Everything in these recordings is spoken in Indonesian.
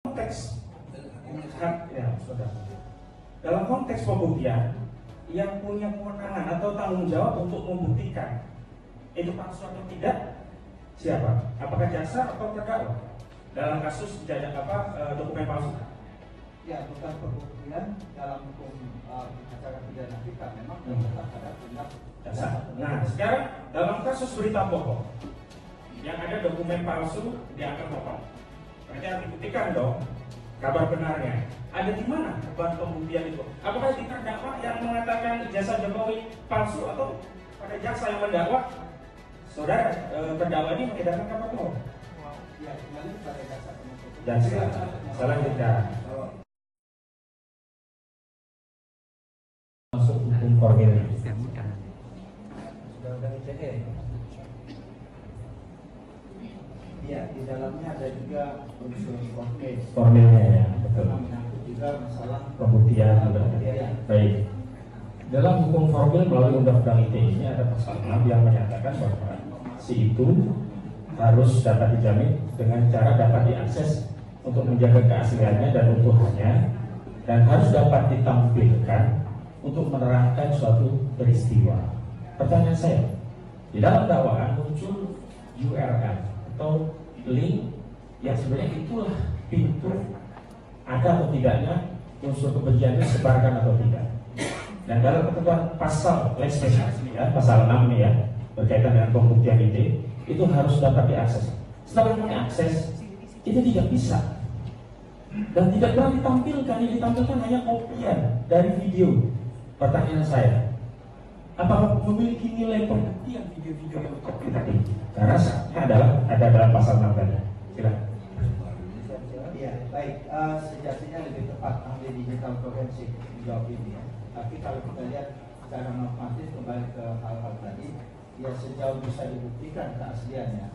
konteks ya, dalam konteks pembuktian yang punya kewenangan atau tanggung jawab untuk membuktikan itu palsu atau tidak siapa? Apakah jaksa atau terdakwa dalam kasus dokumen palsu? Ya, bukan pembuktian dalam hukum acara pidana kita memang tetap ada tindak jaksa. Nah, sekarang dalam kasus berita bohong yang ada dokumen palsu dianggap bohong, berarti harus dibuktikan dong kabar benarnya. Ada di mana bahan pembuktian itu? Apakah di terdakwa yang mengatakan ijazah Jokowi palsu atau pada jaksa yang mendakwa saudara terdakwa ini mengedarkan kabar bohong? Ya, kembali pada jaksa penuntut. Jaksa. Selanjutnya masuk hukum formil. Undang-undang ITE. Ya, di dalamnya ada juga unsur Formilnya ya, betul. menyangkut juga masalah Pembuktian. pembuktian. Baik. Dalam hukum formil melalui undang-undang ITE ini ada pasal 6 yang menyatakan bahwa si itu harus dapat dijamin dengan cara dapat diakses untuk menjaga keasliannya dan utuhannya, dan harus dapat ditampilkan untuk menerangkan suatu peristiwa. Pertanyaan saya, di dalam dakwaan muncul URL atau link yang sebenarnya itulah pintu ada atau tidaknya unsur kebencian itu disebarkan atau tidak. Dan dalam ketentuan pasal lex specialis ya, pasal 6 ini ya, berkaitan dengan pembuktian itu harus dapat diakses. Setelah mengakses itu tidak bisa dan tidak pernah ditampilkan. Yang ditampilkan hanya kopian dari video. Pertanyaan saya, apakah memiliki nilai pembuktian video-video yang kopi tadi? Karena adalah ada dalam pasal 6 tadi. Silakan. Ya, baik. Sejatinya lebih tepat ahli digital forensik menjawab ini ya. Tapi kalau kita lihat secara normatif kembali ke hal-hal tadi, ya sejauh bisa dibuktikan keasliannya,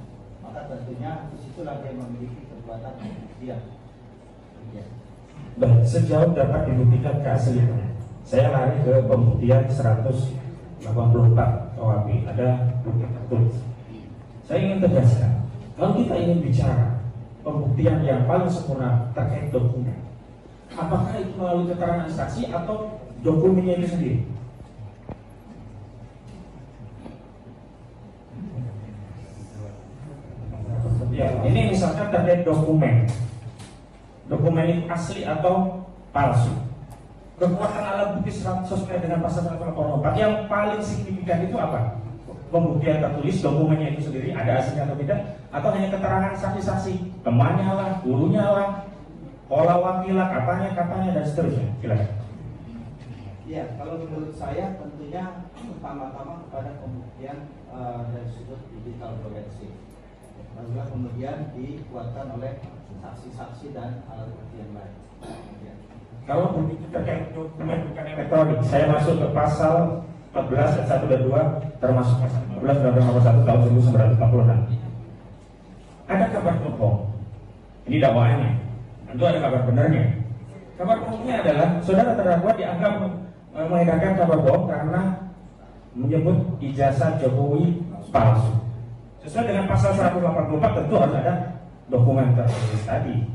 maka tentunya disitulah dia memiliki kekuatan pembuktian. Ya. Baik, sejauh dapat dibuktikan keasliannya. Saya lari ke pembuktian 184 OAB. Ada bukti tertulis. Saya ingin tegaskan, kalau kita ingin bicara pembuktian yang paling sempurna terkait dokumen, apakah itu melalui keterangan saksi atau dokumennya itu sendiri? Ya, ini misalkan terkait dokumen. Dokumen itu asli atau palsu. Kekuatan alat bukti sesuai dengan pasal 184 yang paling signifikan itu apa? Pembuktian tertulis, dokumennya itu sendiri ada aslinya atau tidak, atau hanya keterangan saksi-saksi, temannya lah, gurunya lah, pola wakil lah, katanya dan seterusnya. Silakan. Ya, kalau menurut saya tentunya pertama-tama kepada pembuktian dari sudut digital forensik. Lalu kemudian dikuatkan oleh saksi-saksi dan alat bukti yang lain. Ya. Kalau begitu terkait dokumen bukan elektronik, saya masuk ke pasal 14 ayat 1 dan 2 termasuk pasal 14 Undang-Undang Nomor 1 tahun 1946. Ada kabar bohong. Ini dakwaannya. Tentu ada kabar benarnya. Kabar bohongnya adalah saudara terdakwa dianggap mengedarkan kabar bohong karena menyebut ijazah Jokowi palsu. Sesuai dengan pasal 184 tentu harus ada dokumen tertulis tadi.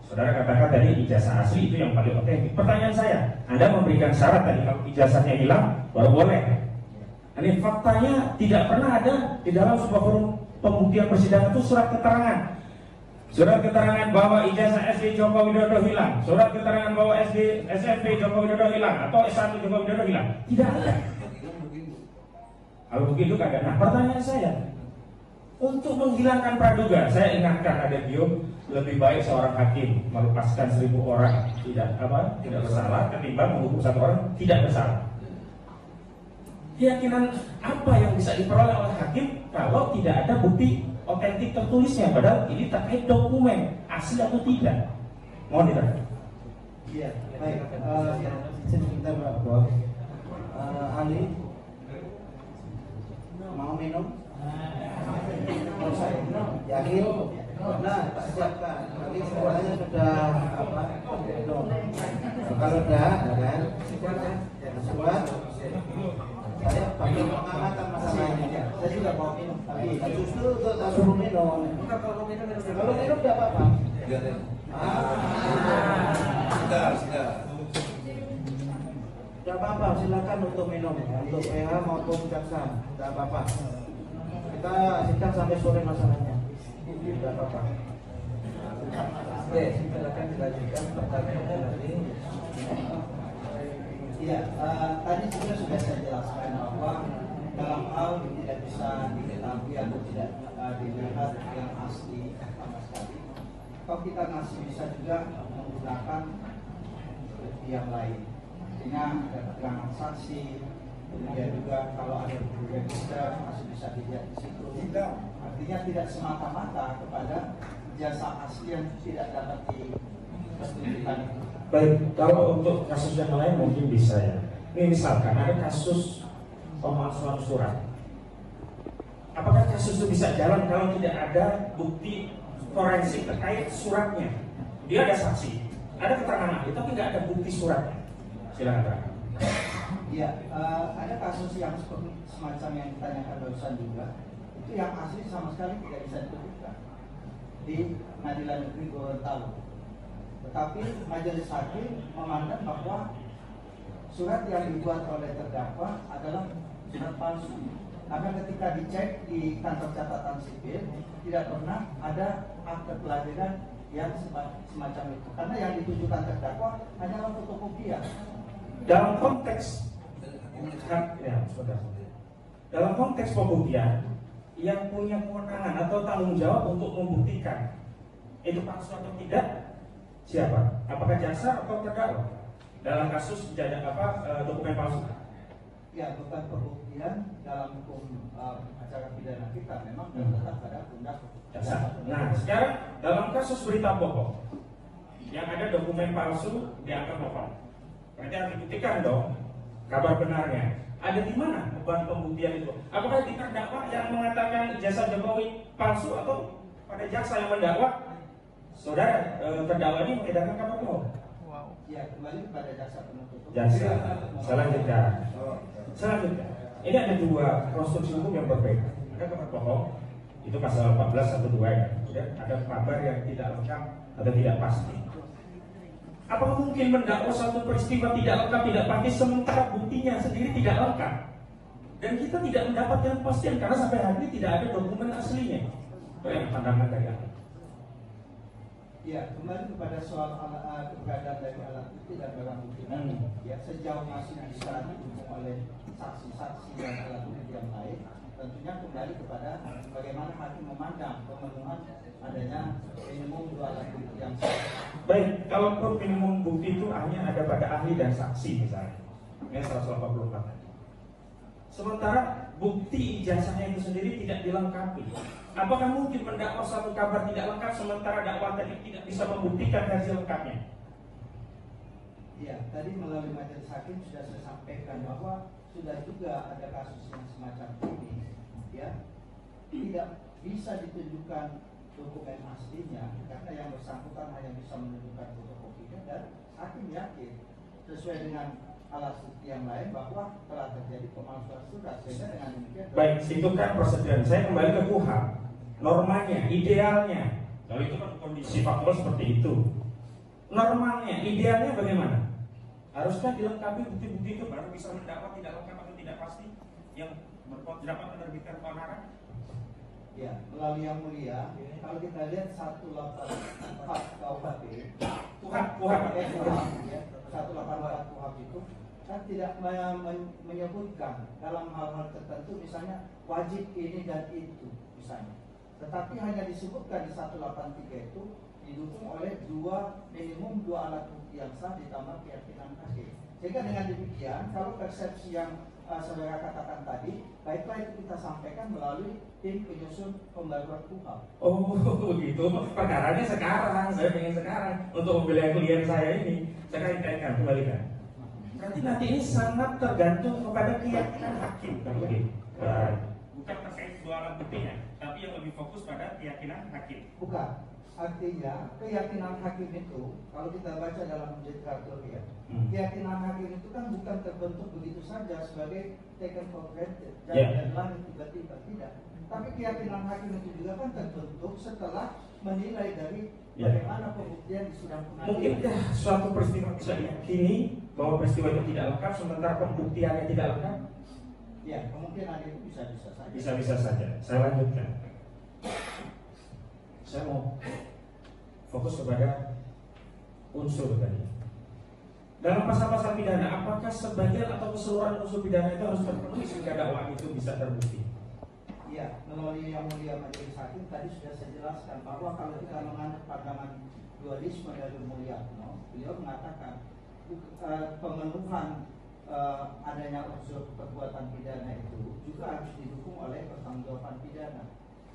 Saudara katakan tadi ijazah asli itu yang paling otentik. Pertanyaan saya, Anda memberikan syarat tadi kalau ijazahnya hilang baru boleh. Ini faktanya tidak pernah ada di dalam sebuah forum pembuktian persidangan itu surat keterangan. Surat keterangan bahwa ijazah SD Joko Widodo hilang, surat keterangan bahwa SMP Joko Widodo hilang atau S1 Joko Widodo hilang. Tidak ada. Kalau begitu kagak. Nah, pertanyaan saya, untuk menghilangkan praduga, saya ingatkan ada video lebih baik seorang hakim melepaskan 1000 orang tidak bersalah ketimbang menghukum 1 orang tidak bersalah. Keyakinan apa yang bisa diperoleh oleh hakim kalau tidak ada bukti otentik tertulisnya, padahal ini terkait dokumen asli atau tidak? Mohon diterangkan. Iya, baik. Sebentar Pak Bos. Ali mau minum? Mau saya minum? Yakin? Nah, tak siapkan. Nanti semuanya sudah minum. Kalau sudah, kan? Sudah. Saya pakai pengangkatan masalahnya. Saya juga mau minum, tapi justru untuk suruh minum. Kalau minum tidak apa-apa. Tidak apa-apa, silakan untuk minum ya. Untuk PH maupun jaksa, tidak apa-apa. Kita sidang sampai sore masalahnya. Tidak apa-apa. Oke, silakan dilanjutkan pertanyaannya tadi. Iya, tadi sudah saya jelaskan bahwa dalam hal tidak bisa diketahui atau tidak dilihat yang asli sama sekali. Kalau kita masih bisa juga menggunakan bukti yang lain. Artinya ada keterangan saksi, kemudian juga kalau ada buku register masih bisa dilihat di situ. Artinya tidak semata-mata kepada jasa asli yang tidak dapat dipertunjukkan. Baik, kalau untuk kasus yang lain mungkin bisa ya. Ini misalkan ada kasus pemalsuan surat. Apakah kasus itu bisa jalan kalau tidak ada bukti forensik terkait suratnya? Dia ada saksi, ada keterangan ahli, tapi nggak ada bukti suratnya. Silakan Pak. Ya, ada kasus yang seperti semacam yang ditanyakan barusan juga. Itu yang asli sama sekali tidak bisa ditunjukkan di Pengadilan Negeri Gorontalo. Tetapi majelis hakim memandang bahwa surat yang dibuat oleh terdakwa adalah surat palsu. Karena ketika dicek di kantor catatan sipil tidak pernah ada akte kelahiran yang semacam itu. Karena yang ditujukan terdakwa hanyalah fotokopian. Dalam konteks dalam konteks pembuktian yang punya kewenangan atau tanggung jawab untuk membuktikan itu palsu atau tidak siapa? Apakah jaksa atau terdakwa dalam kasus dokumen palsu? Ya, bukan pembuktian dalam hukum acara pidana kita memang terletak pada undang jaksa. Nah, sekarang dalam kasus berita bohong yang ada dokumen palsu dianggap bohong, berarti harus dibuktikan dong kabar benarnya. Ada di mana beban pembuktian itu? Apakah di terdakwa yang mengatakan ijazah Jokowi palsu atau pada jaksa yang mendakwa saudara terdakwa ini mengedarkan kabar bohong? Ya, kembali kepada jaksa penuntut umum. Jaksa. Selanjutnya, ini ada dua konstruksi hukum yang berbeda. Ada kabar bohong, itu pasal 14 1 2 ya. Kemudian ada kabar yang tidak lengkap atau tidak pasti. Apakah mungkin mendakwa satu peristiwa tidak lengkap, tidak pasti, sementara buktinya sendiri tidak lengkap? Dan kita tidak mendapatkan kepastian karena sampai hari ini tidak ada dokumen aslinya. Itu yang pandangan dari Anda. Ya, kembali kepada soal keberadaan dari alat bukti dan barang bukti. Ya, sejauh masih bisa didukung oleh saksi-saksi dan alat bukti yang lain, tentunya kembali kepada bagaimana hakim memandang pemenuhan adanya minimum 2 alat bukti yang sah. Baik, kalau minimum bukti itu hanya ada pada ahli dan saksi misalnya, ini 184. Sementara bukti ijazahnya itu sendiri tidak dilengkapi. Apakah mungkin mendakwa satu kabar tidak lengkap sementara dakwaan tadi tidak bisa membuktikan versi lengkapnya? Ya, tadi melalui majelis hakim sudah saya sampaikan bahwa sudah juga ada kasus yang semacam ini, ya, tidak bisa ditunjukkan dokumen aslinya karena yang bersangkutan hanya bisa menunjukkan fotokopinya dan hakim yakin sesuai dengan alat bukti yang lain bahwa telah terjadi pemalsuan surat, sehingga dengan demikian. Baik, itu kan prosedur. Saya kembali ke KUHP. Normanya, idealnya, kalau itu kan kondisi faktual seperti itu. Normalnya, idealnya bagaimana? Haruskah dilengkapi bukti-bukti itu baru bisa mendakwa tidak lengkap atau tidak pasti yang dapat menerbitkan keonaran? Ya, melalui yang mulia, kalau kita lihat 184 KUHP, ya, 184 KUHP itu kan tidak menyebutkan dalam hal-hal tertentu, misalnya wajib ini dan itu, misalnya. Tetapi hanya disebutkan di 183 itu didukung oleh minimum 2 alat bukti yang sah ditambah keyakinan hakim. Sehingga dengan demikian, kalau persepsi yang saudara katakan tadi, baiklah itu kita sampaikan melalui tim penyusun pembaruan KUHP. Oh begitu, perkaranya sekarang, saya pengen sekarang untuk membela klien saya ini. Saya kaitkan, kembalikan. Berarti nanti ini sangat tergantung kepada keyakinan hakim, bukan terkait 2 alat buktinya, tapi yang lebih fokus pada keyakinan hakim. Bukan. Artinya keyakinan hakim itu, kalau kita baca dalam literatur ya, keyakinan hakim itu kan bukan terbentuk begitu saja sebagai taken for granted, dan langit tiba-tiba, tidak. Tapi keyakinan hakim itu juga kan terbentuk setelah menilai dari Ya. Bagaimana pembuktian di sidang pengadilan? Mungkinkah suatu peristiwa bisa diyakini bahwa peristiwa itu tidak lengkap sementara pembuktiannya tidak lengkap? Ya, kemungkinan itu bisa-bisa saja. Bisa-bisa saja. Saya lanjutkan. Saya mau fokus kepada unsur tadi. Dalam pasal-pasal pidana, apakah sebagian atau keseluruhan unsur pidana itu harus terpenuhi sehingga dakwaan itu bisa terbukti? Ya, melalui yang mulia majelis hakim tadi sudah saya jelaskan bahwa kalau kita menganut pandangan dualisme dari Mulyatno, beliau mengatakan pemenuhan adanya unsur perbuatan pidana itu juga harus didukung oleh pertanggungjawaban pidana.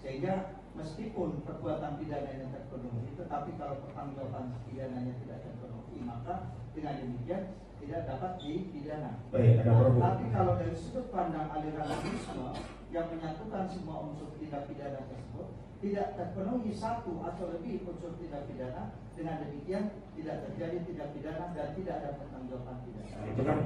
Sehingga meskipun perbuatan pidananya terpenuhi, tetapi kalau pertanggungjawaban pidananya tidak terpenuhi, maka dengan demikian tidak dapat dipidana. Baik, ada problem. Tapi kalau dari sudut pandang aliran dualisme yang menyatukan semua unsur tindak pidana tersebut tidak terpenuhi satu atau lebih unsur tindak pidana, dengan demikian tidak terjadi tindak pidana dan tidak ada pertanggungjawaban pidana. Itu kan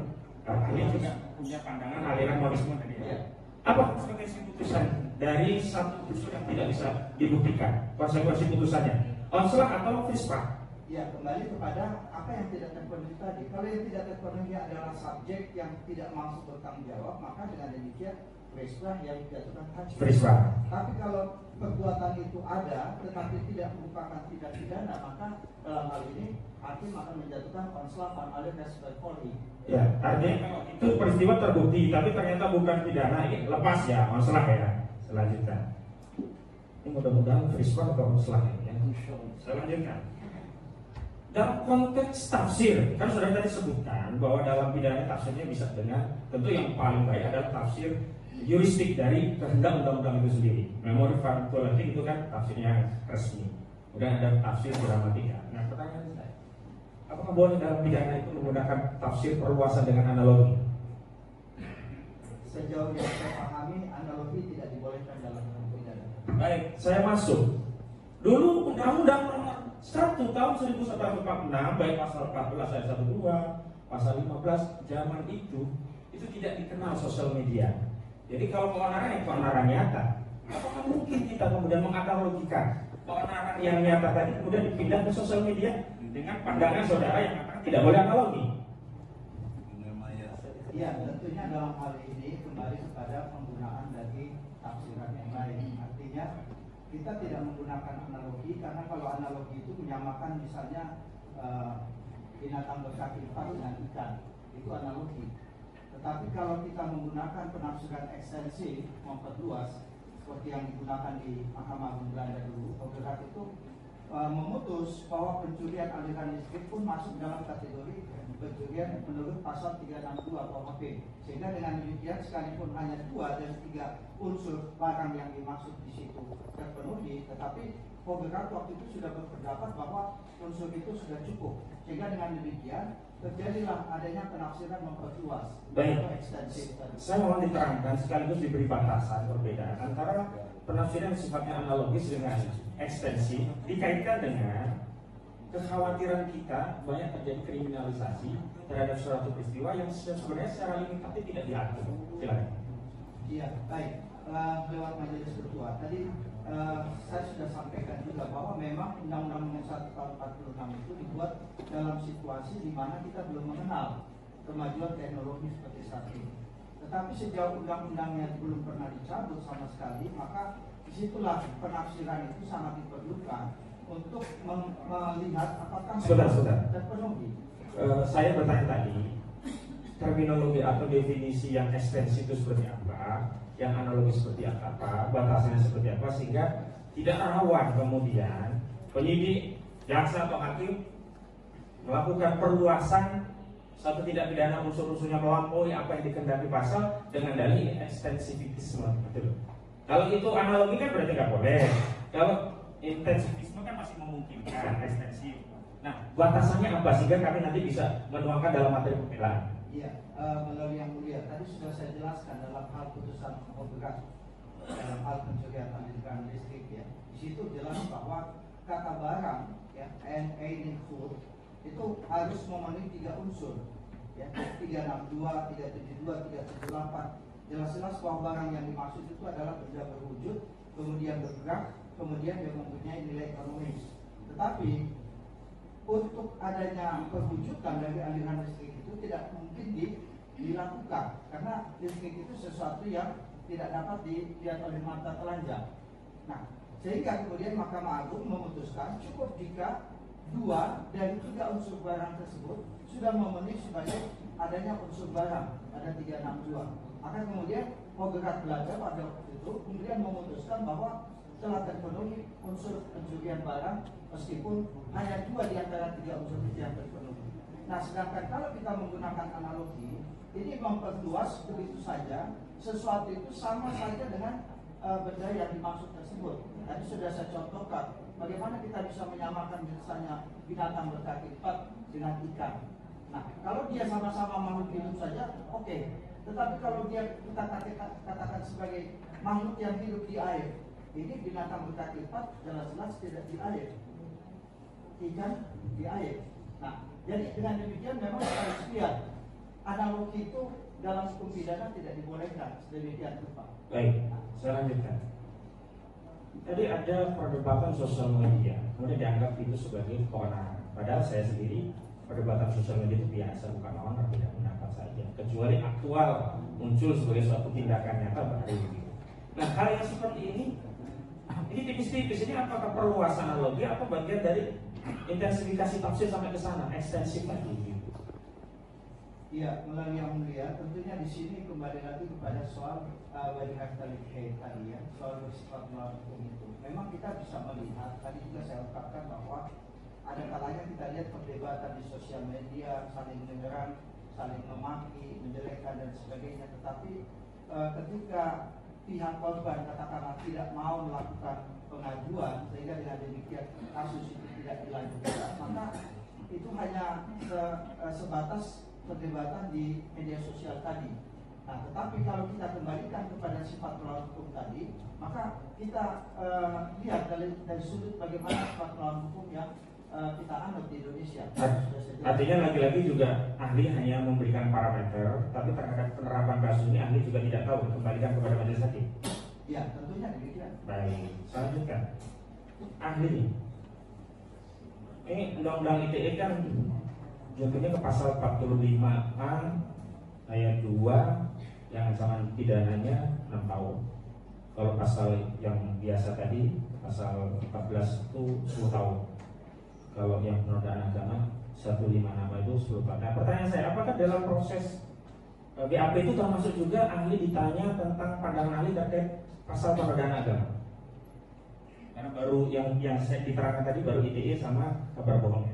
ini juga punya pandangan aliran dualisme tadi. Ya. Apa konsekuensi putusan dari satu unsur yang tidak bisa dibuktikan? Konsekuensi putusannya onslaught atau frispa? Ya, kembali kepada apa yang tidak terpenuhi tadi. Kalau yang tidak terpenuhi adalah subjek yang tidak mampu bertanggung jawab, maka dengan demikian frispa yang dijatuhkan hakim. Frispa. Tapi kalau perbuatan itu ada tetapi tidak merupakan tindak pidana, maka dalam hal ini hakim akan menjatuhkan onslaught alias Polri. Ya, artinya kalau itu peristiwa terbukti tapi ternyata bukan pidana, ini lepas ya, onslaught ya. Selanjutnya, ini mudah-mudahan frispa atau onslaught ya. Selanjutnya, dalam konteks tafsir, kan sudah tadi sebutkan bahwa dalam pidana tafsirnya bisa dengan, tentu yang paling baik adalah tafsir juristik dari kehendak undang-undang itu sendiri. Memori fakturating itu kan tafsirnya resmi. Kemudian ada tafsir gramatika. Nah, pertanyaan saya, apakah boleh dalam pidana itu menggunakan tafsir perluasan dengan analogi? Sejauh yang saya pahami, analogi tidak dibolehkan dalam hukum pidana. Baik, saya masuk. Dulu Undang-Undang Nomor 1 tahun 1946, baik pasal 14 ayat 12, pasal 15, zaman itu tidak dikenal sosial media. Jadi kalau keonaran nyata, apakah mungkin kita kemudian menganalogikan keonaran yang nyata tadi kemudian dipindah ke sosial media dengan pandangan saudara yang mengatakan tidak boleh analogi? Ya, tentunya dalam hal ini kembali kepada penggunaan dari tafsiran yang lain. Artinya kita tidak menggunakan analogi karena kalau analogi itu menyamakan misalnya binatang berkaki empat dengan ikan, itu analogi. Tetapi kalau kita menggunakan penafsiran ekstensif memperluas seperti yang digunakan di Mahkamah Agung Belanda dulu, Ogerat itu memutus bahwa pencurian aliran listrik pun masuk dalam kategori pencurian menurut pasal 362 KUHP. Sehingga dengan demikian sekalipun hanya 2 dari 3 unsur barang yang dimaksud di situ terpenuhi, tetapi Ogerat waktu itu sudah berpendapat bahwa unsur itu sudah cukup. Sehingga dengan demikian terjadilah adanya penafsiran memperluas atau ekstensif. Saya mohon diterangkan sekaligus diberi batasan perbedaan antara penafsiran sifatnya analogis dengan ekstensif dikaitkan dengan kekhawatiran kita banyak terjadi kriminalisasi terhadap suatu peristiwa yang sebenarnya secara limitatif tidak diatur. Silakan. Iya, baik. Lewat majelis ketua tadi saya sudah sampaikan juga bahwa memang Undang-Undang Nomor 1 Tahun 46 itu dibuat dalam situasi di mana kita belum mengenal kemajuan teknologi seperti saat ini. Tetapi sejauh undang-undangnya belum pernah dicabut sama sekali, maka disitulah penafsiran itu sangat diperlukan untuk melihat apakah terpenuhi. Saya bertanya tadi, terminologi atau definisi yang ekstensif itu seperti apa, yang analogis seperti apa, batasannya seperti apa, sehingga tidak rawan kemudian penyidik, jaksa atau hakim melakukan perluasan satu tindak pidana unsur-unsurnya melampaui apa yang dikehendaki pasal dengan dalih ekstensivitisme. Betul. Kalau itu analogi kan berarti nggak boleh. Kalau intensivisme kan masih memungkinkan ekstensif. Nah, batasannya apa sehingga kami nanti bisa menuangkan dalam materi pembelaan? Iya, melalui yang mulia tadi sudah saya jelaskan dalam hal putusan Ogerat dalam hal pencurian aliran listrik ya. Di situ jelas bahwa kata barang ya, and food itu harus memenuhi 3 unsur ya, 362, 372, 378. Jelas-jelas bahwa barang yang dimaksud itu adalah benda berwujud, kemudian bergerak, kemudian yang mempunyai nilai ekonomis. Tetapi untuk adanya perwujudan dari aliran listrik itu tidak mungkin dilakukan, karena listrik itu sesuatu yang tidak dapat dilihat oleh mata telanjang. Nah, sehingga kemudian Mahkamah Agung memutuskan cukup jika 2 dari 3 unsur barang tersebut sudah memenuhi sebagai adanya unsur barang, ada 362. Maka kemudian Penggugat Belajar pada waktu itu kemudian memutuskan bahwa telah terpenuhi unsur pencurian barang meskipun hanya 2 di antara 3 unsur itu yang terpenuhi. Nah, sedangkan kalau kita menggunakan analogi, ini memperluas begitu saja sesuatu itu sama saja dengan benda yang dimaksud tersebut. Tadi sudah saya contohkan bagaimana kita bisa menyamakan misalnya binatang berkaki 4 dengan ikan. Nah, kalau dia sama-sama makhluk hidup saja, oke. Tetapi kalau dia kita katakan sebagai makhluk yang hidup di air, ini binatang berkaki 4 jelas-jelas tidak di air, ikan di air. Nah, jadi dengan demikian memang kita harus lihat analogi itu dalam hukum pidana tidak dibolehkan sedemikian rupa. Baik, saya lanjutkan. Tadi ada perdebatan sosial media, kemudian dianggap itu sebagai kewenangan. Padahal saya sendiri perdebatan sosial media itu biasa, bukan lawan tidak pendapat saja. Kecuali aktual muncul sebagai suatu tindakan nyata berarti begitu. Nah, hal yang seperti ini tipis-tipis ini apakah perluas analogi atau bagian dari intensifikasi tafsir sampai ke sana, ekstensif lagi? Iya, melalui yang mulia, tentunya di sini kembali lagi kepada soal wajah tadi ya, soal bersifat melawan hukum itu. Memang kita bisa melihat, tadi juga saya ungkapkan bahwa ada kalanya kita lihat perdebatan di sosial media, saling menyerang, saling memaki, menjelekkan dan sebagainya. Tetapi ketika pihak korban katakanlah tidak mau melakukan pengajuan sehingga dengan demikian kasus itu tidak dilanjutkan, maka itu hanya sebatas perdebatan di media sosial tadi. Nah, tetapi kalau kita kembalikan kepada sifat melawan hukum tadi, maka kita lihat dari sudut bagaimana sifat melawan hukum yang kita anut di Indonesia. Artinya lagi-lagi juga ahli hanya memberikan parameter, tapi terhadap penerapan kasus ini ahli juga tidak tahu, kembalikan kepada majelis hakim. Ya, tentunya demikian. Baik, selanjutnya ahli. Ini undang-undang ITE kan jatuhnya ke pasal 45A ayat 2 yang ancaman pidananya 6 tahun. Kalau pasal yang biasa tadi pasal 14 itu 10 tahun. Kalau yang penodaan agama 156 itu 10 tahun. Nah, pertanyaan saya, apakah dalam proses BAP itu termasuk juga ahli ditanya tentang pandangan ahli terkait pasal penodaan agama? Karena baru yang saya diterangkan tadi baru ITE sama kabar bohong.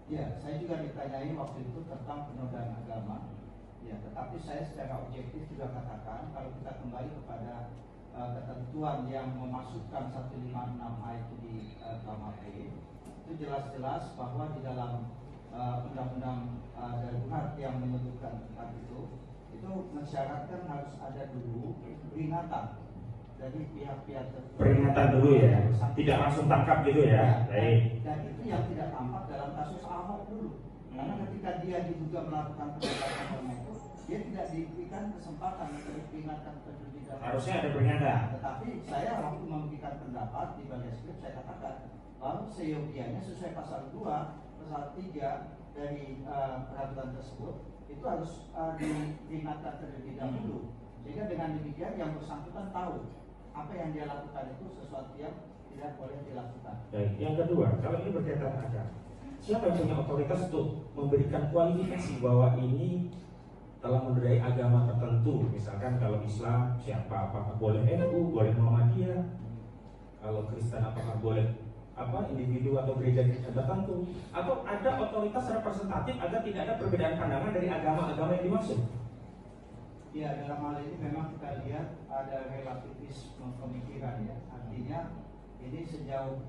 Ya, saya juga ditanyai waktu itu tentang penodaan agama. Ya, tetapi saya secara objektif juga katakan kalau kita kembali kepada ketentuan yang memasukkan 156A itu di KUHP, itu jelas-jelas bahwa di dalam undang-undang darurat yang menyebutkan tentang itu mensyaratkan harus ada dulu peringatan dari pihak-pihak tertentu. Peringatan dulu ya, tidak langsung tangkap gitu ya. Baik. Dan itu yang tidak tampak dalam kasus Ahok dulu. Karena ketika dia diduga melakukan pelanggaran itu, dia tidak diberikan kesempatan untuk diperingatkan terlebih dahulu. Harusnya ada peringatan. Tetapi saya waktu memberikan pendapat di bagian skrip, saya katakan bahwa seyogianya sesuai pasal 2, pasal 3 dari peraturan tersebut itu harus diperingatkan terlebih dahulu. Sehingga dengan demikian yang bersangkutan tahu apa yang dia lakukan itu sesuatu yang tidak boleh dilakukan. Baik, yang kedua, kalau ini berkaitan agama, siapa yang punya otoritas untuk memberikan kualifikasi bahwa ini telah menodai agama tertentu? Misalkan kalau Islam, siapa? Apakah boleh NU, boleh Muhammadiyah? Kalau Kristen, apakah boleh individu atau gereja tertentu? Atau ada otoritas representatif agar tidak ada perbedaan pandangan dari agama-agama yang dimaksud? Ya, dalam hal ini memang kita lihat ada relativisme pemikiran ya. Artinya ini sejauh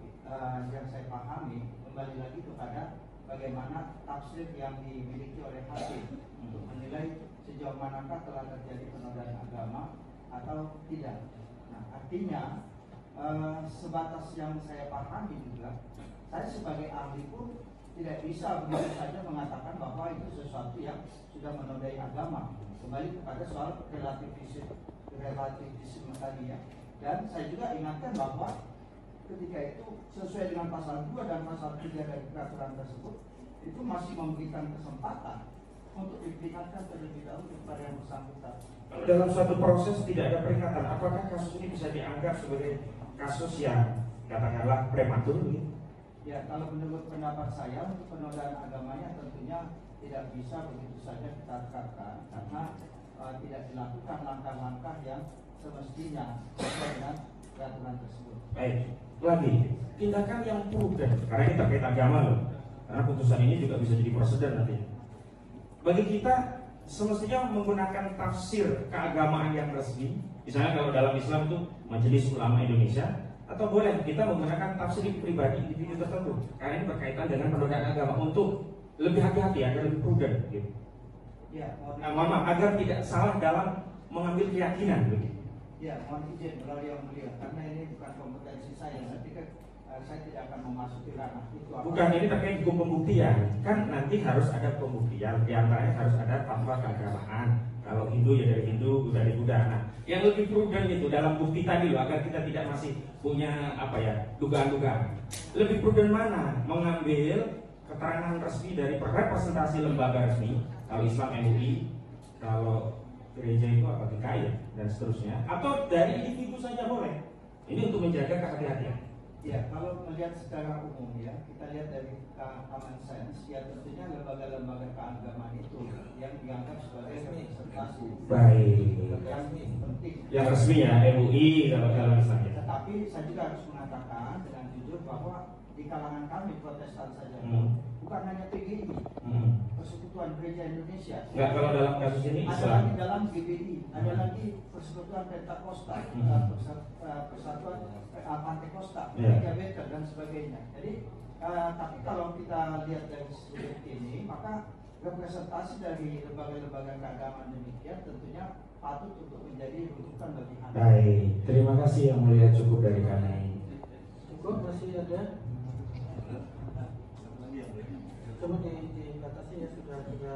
yang saya pahami kembali lagi kepada bagaimana tafsir yang dimiliki oleh hakim untuk menilai sejauh manakah telah terjadi penodaan agama atau tidak. Nah, artinya sebatas yang saya pahami juga, saya sebagai ahli pun tidak bisa begitu saja mengatakan bahwa itu sesuatu yang sudah menodai agama. Kembali kepada soal relativisme tadi ya. Dan saya juga ingatkan bahwa ketika itu sesuai dengan pasal 2 dan pasal 3 dari peraturan tersebut itu masih memberikan kesempatan untuk diperingatkan terlebih dahulu kepada yang bersangkutan. Dalam suatu proses tidak ada peringatan, apakah kasus ini bisa dianggap sebagai kasus yang katakanlah prematur? Ya, kalau menurut pendapat saya untuk penodaan agamanya tentunya tidak bisa begitu saja kita terapkan karena tidak dilakukan langkah-langkah yang semestinya sesuai dengan peraturan tersebut. Baik, lagi tindakan yang prudent karena ini terkait agama loh, karena putusan ini juga bisa jadi prosedur nanti. Bagi kita semestinya menggunakan tafsir keagamaan yang resmi. Misalnya kalau dalam Islam itu Majelis Ulama Indonesia, atau boleh kita menggunakan tafsir pribadi individu tertentu karena ini berkaitan dengan penodaan agama untuk lebih hati-hati agar lebih prudent gitu. Ya, mohon maaf agar tidak salah dalam mengambil keyakinan begitu. Ya, mohon izin melalui yang mulia karena ini bukan kompetensi saya. Saya tidak akan memasuki ranah itu. Bukan, ini terkait hukum pembuktian. Kan nanti harus ada pembuktian. Di antaranya harus ada fatwa keagamaan. Kalau Hindu ya dari Hindu, dari Buddha. Nah, yang lebih prudent itu dalam bukti tadi loh, agar kita tidak masih punya dugaan-dugaan. Lebih prudent mana? Mengambil keterangan resmi dari representasi lembaga resmi. Kalau Islam MUI, kalau gereja itu apa GKI dan seterusnya. Atau dari individu saja boleh. Ini untuk menjaga kehati-hatian. Ya, kalau melihat secara umum ya, kita lihat dari common sense, ya tentunya lembaga-lembaga keagamaan itu yang dianggap sebagai representasi. Baik. Yang penting. Yang resmi ya, MUI kalau misalnya. Tetapi saya juga harus mengatakan dengan jujur bahwa di kalangan kami Protestan saja, bukan hanya PGI, Persekutuan Gereja Indonesia. Enggak, kalau dalam kasus ini ada Islam. lagi dalam GBI, ada lagi Persekutuan Pentakosta, Persatuan Pantekosta, Gereja Betel dan sebagainya. Jadi, tapi kalau kita lihat dari sudut ini, maka representasi dari lembaga-lembaga keagamaan demikian tentunya patut untuk menjadi rujukan bagi anda. Baik, terima kasih yang mulia, cukup dari kami. Cukup, masih ada? Coba dibatasi ya, sudah kita